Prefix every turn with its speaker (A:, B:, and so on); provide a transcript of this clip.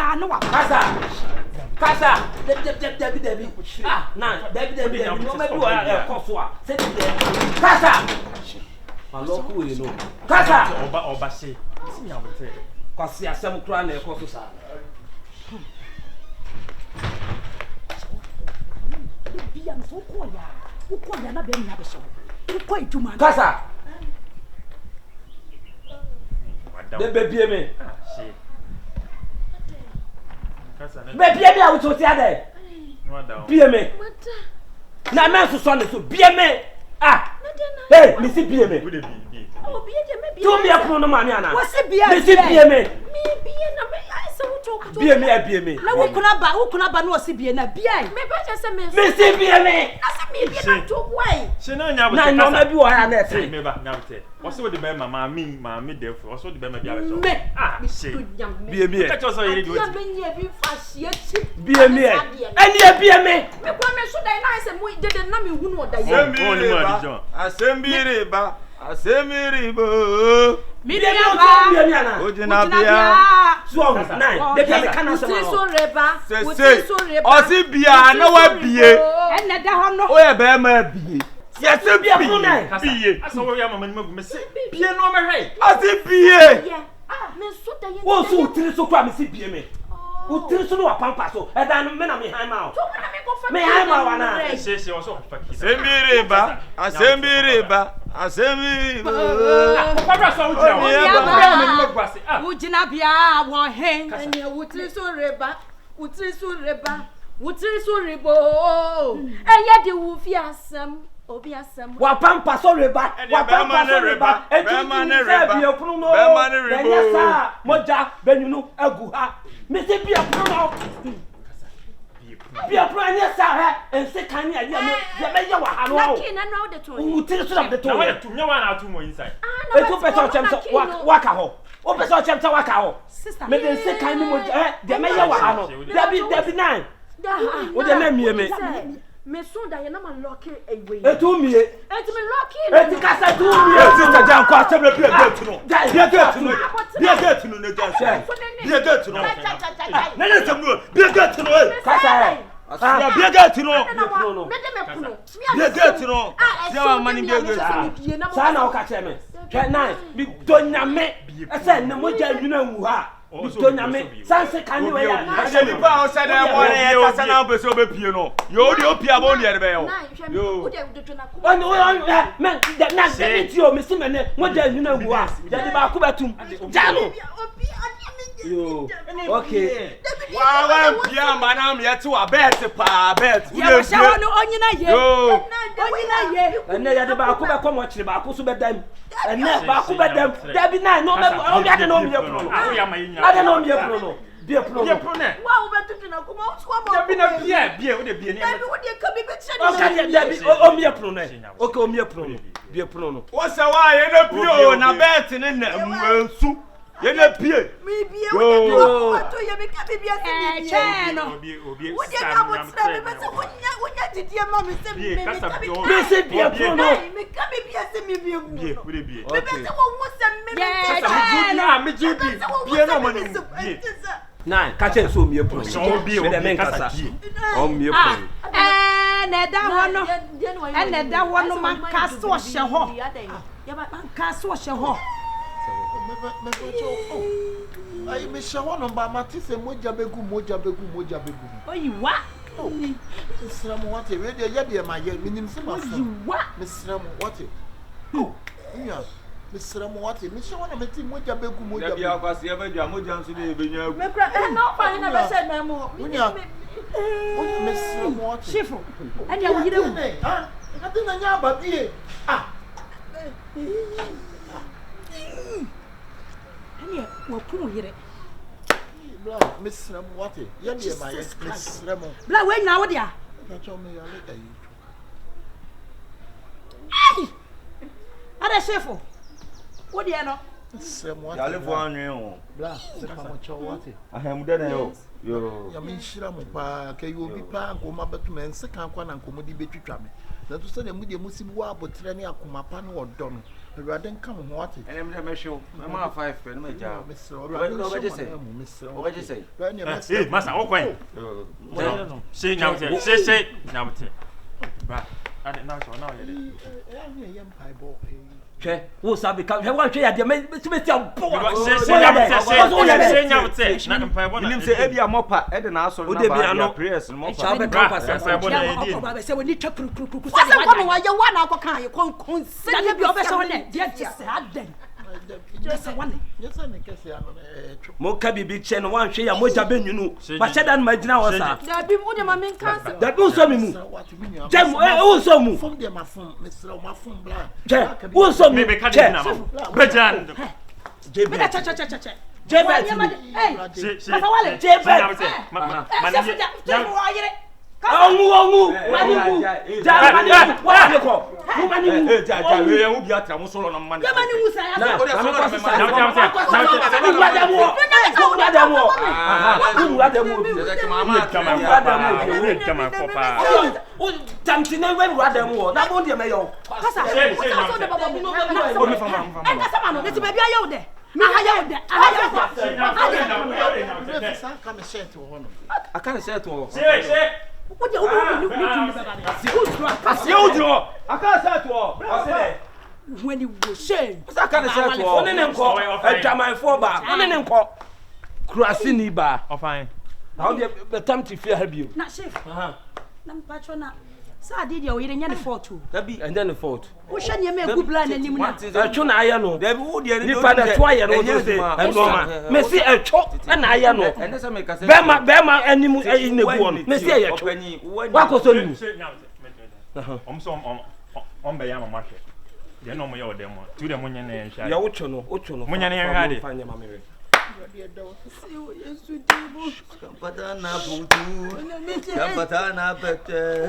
A: bia no wa.
B: Kasa. Debi. Ah, na Debi. No me do a koso a. Se Debi. Kasa. Alo ku we no. Kasa.
C: Oba se. Si nya bote.
B: Kwasi asem kura na ekoso sa.
A: Bia no so ko ya. Uko ya na be nya be so. Uko ejuma.
B: Kasa. De bebie me.
C: Shit. Kasa na.
B: Bebie me a wo ti ade.
C: No da.
B: Bie me. Na me so ne so bie me. Ah. Hey, me si bie me.
C: Wo de bi.
A: Oh, bie de me bie.
B: Tu me apro no ma me ana.
A: Wo se bie.
B: Me si bie me.
A: Me bie na me ai se wo to.
B: Bie me.
A: Na wo kuna ba no wo se bie na bie. Me ba je se me.
B: Me si bie me.
A: Na se me bie na to boy.
C: Se na nya bote.
B: Na no ma bi wo ya na e.
C: Me ba nya bote. Wo se wo de be ma me defo. Wo se wo de be ma bia be so.
A: Me.
C: Ah, shit.
B: Bie.
C: Ka cho so yiri di.
A: Ya me nya bi fa hie chi.
B: Bie me. Eni e bie me.
A: Me kwa me so dai na se mo de na me hu no da ye.
D: Asembiriba.
A: Mi
B: Bie
A: bia
B: me
A: ba.
B: bie me ana.
D: Ojinabia.
B: So nine. De bia me kana sama.
A: So reba.
D: Sese. Osibia na wa bie.
A: Enne da ho no.
D: O ye be ma bie.
B: Yes, bie pro nine.
C: Bie. Asa wo ya mama ni magu me se. Bie no me hwai.
D: Osibie.
A: Ah, me so da ye.
B: Wo so utiri so kwa me si bie me. Utiri so no wa pampa so. E da no me na me han ma o.
A: So na me go fa.
B: Me han ma wa na.
C: Se wo so fa ki.
D: Asembiriba.
C: Papa so wo jira. Mama ni magu ase. Ah.
A: Ujina bia wo hen. Ene wutiri so reba. Wutiri so rebo. Eye de wu fi asem. Obi asem.
B: Wa pampa so reba. Wa pampa so reba. E ti bie pro no. Enya sa moja benyunu agu ha. Me se bie pro no. Bie pro enya sa ha. Ense kan ya me ye wa ha no.
A: Lucky na no de to.
B: Utiri so na de to.
C: Na wa tu nya wa na tu mo inside.
B: E tu pesa chem so waka ho. O pesa chem so waka ho. Me de ense kan ni mo de me ye wa ha no. Debi nine. O de na mie me.
A: Me so da ye na ma lucky away.
B: E tu mie.
A: E ti me lucky.
B: E ti kasa tu mie.
D: E ti tajan kwa asem bia gate no. Bia gate no ne janse. Bia gate no. Na ne sem no. Bia gate no.
B: Kasa e.
D: Ah, bia gate no.
A: Me de me kuno.
D: Bia gate no. Sia wa mani bia gate.
B: Sa na o ka che me. Hwe nine bi donyame. E se ne moja nwuna nwu ha. Bi donyame. Sanse kan ni we ya.
D: Ase ni pa o se na mo ne kasa na be so be pie no. Yo de opia bo ne be yo.
A: Yo.
B: Ono men na de ti o me si me ne moja nwuna nwu ha. Ya de ba ku betum. Jalo. Yo. Okay.
D: Wa pia mana me yete wa bet pa bet.
A: Ya sha wono onyina ye.
D: Yo.
A: Onyina ye.
B: Enne ya de ba ku be komo kire ba ku so be dam. Enne ba ku be dam. Debi nine no me o ya de no me pro no.
C: Wo ya ma yinya.
B: Ade no me pro no. Bie pro
C: Bie
B: no.
C: pro ne.
A: Wa wo betutu na kuma o so
C: Debi na bie wo de bie ne.
A: Debi wo de ka bi betia
B: O ka debi o me pro no. Okay o me pro no. Bie pro no.
D: Wo se wa ye na pio na bet ne na nsu. Ye na pie.
A: mi bie wo de to ye me ka bi bia se mi bie no
C: Obi
A: wo de ka mo tra me be se wonya didie ma me se me ka bi
B: Me se bie pro no.
A: me ka bi bia se mi bie gu
C: bie wo de bie.
A: me be se wo hu se me
C: Me judi bie no mo ni bie.
B: Nine catch it so me pro.
C: So bie
B: me de men kasa. O me pro.
A: na da ho no na da ho no man ka so hye ho man ka so hye ho
E: Ai me shawo no ba mati se moja begu.
A: oyiwa
E: Sram what we dey ya dey ma ye minim se ma fo.
A: oyiwa
E: Me sram what? Oh, nya. Me sram what? Me shawo na meti moja begu.
D: Da bia kwa se be dua moja nso de be nya.
A: me kra na fa na be se na mo
E: Nya. Me sram what?
A: chifu and ya wuyire wu
E: Ah, ati na nya ababie. Ah.
A: ene wo kun yire
E: Bla, me sram what? Ya dey ma ye me sram.
A: bla we nyina wo dia
E: Na cho me ya le dai.
A: ada chifu wo dia no
E: Sram what?
D: Ya le fo anwen o.
E: Bla, se pa mo cho what?
D: Ahem de na yo.
E: Yo. Ya minshira mo pa ke yo bi pa ko ma betu men se kan kwa na nkomodi betwitwa me. Na to se na mu de musibu abotre ne akoma pa ne odo no. Ewurade nka mo ho ate.
D: Ene me hwe ma 5 pe no ma ja.
E: Obeje say.
C: Hey, masa wo kwan. Say nyamte. Say nyamte. Ba. Ade na so na o yede.
B: Che, wo sabi ka he wan hwe ya de me ti bo.
C: Say nyamte. Na mpa bo na.
D: Nim say e bia mopa e de na aso na ba prayers no mopa.
B: Chabe ka pasa.
C: Mpa bo na yedi.
A: Baba say we ni twa kru.
F: Wasa kwa no wa ye wa na akokan ye kon se
A: Na bi obe so ne. Dia say aden. Just one.
E: Yes, I make say ano
B: Mo ka bibi che no wan hwe ya moja benwunu. Ba che dan ma gina wo sa.
F: da bi mu de ma men kansa
B: Da bi so mi mu. Jem wo so mu.
E: Fom de ma fom, Mr. O ma fom bla.
B: Je, wo so mu.
C: Me ka de na ma. Bejan.
A: Me da cha.
B: Jebet.
A: Hey.
C: Masa
A: wale.
B: Jebet.
C: Ma
B: Ongu. Manimu. Ja manimu. Wa ne ko. Mu manimu.
D: Ja we yan obi atra mo solo na man.
A: Ya manimu sa ya.
B: Na,
C: Nyamte.
A: When you go shame.
B: Kurasini ba.
C: Oh fine.
B: How the time to fear have you?
A: Na chef. Nam patrona. Sa did you nya ne fault.
B: That be and then the fault.
A: Wo hwe ne me gu plan anim na.
B: Etwo na aye no.
D: There be wo de
B: Ni pa da to aye no do say. Enoma. Me see etwo na aye no.
D: Ene se me ka se.
B: Bema anim ayi ne gu on. Me see etwo. Wa ko so ni.
C: On be ya mama hwe. Ye no mo ye odem mo. Tu de mo nya na ye hwa.
B: Ya wo cho no.
C: Mo nya na ye hwa de.
D: Kapata na butu. Kapata na pete.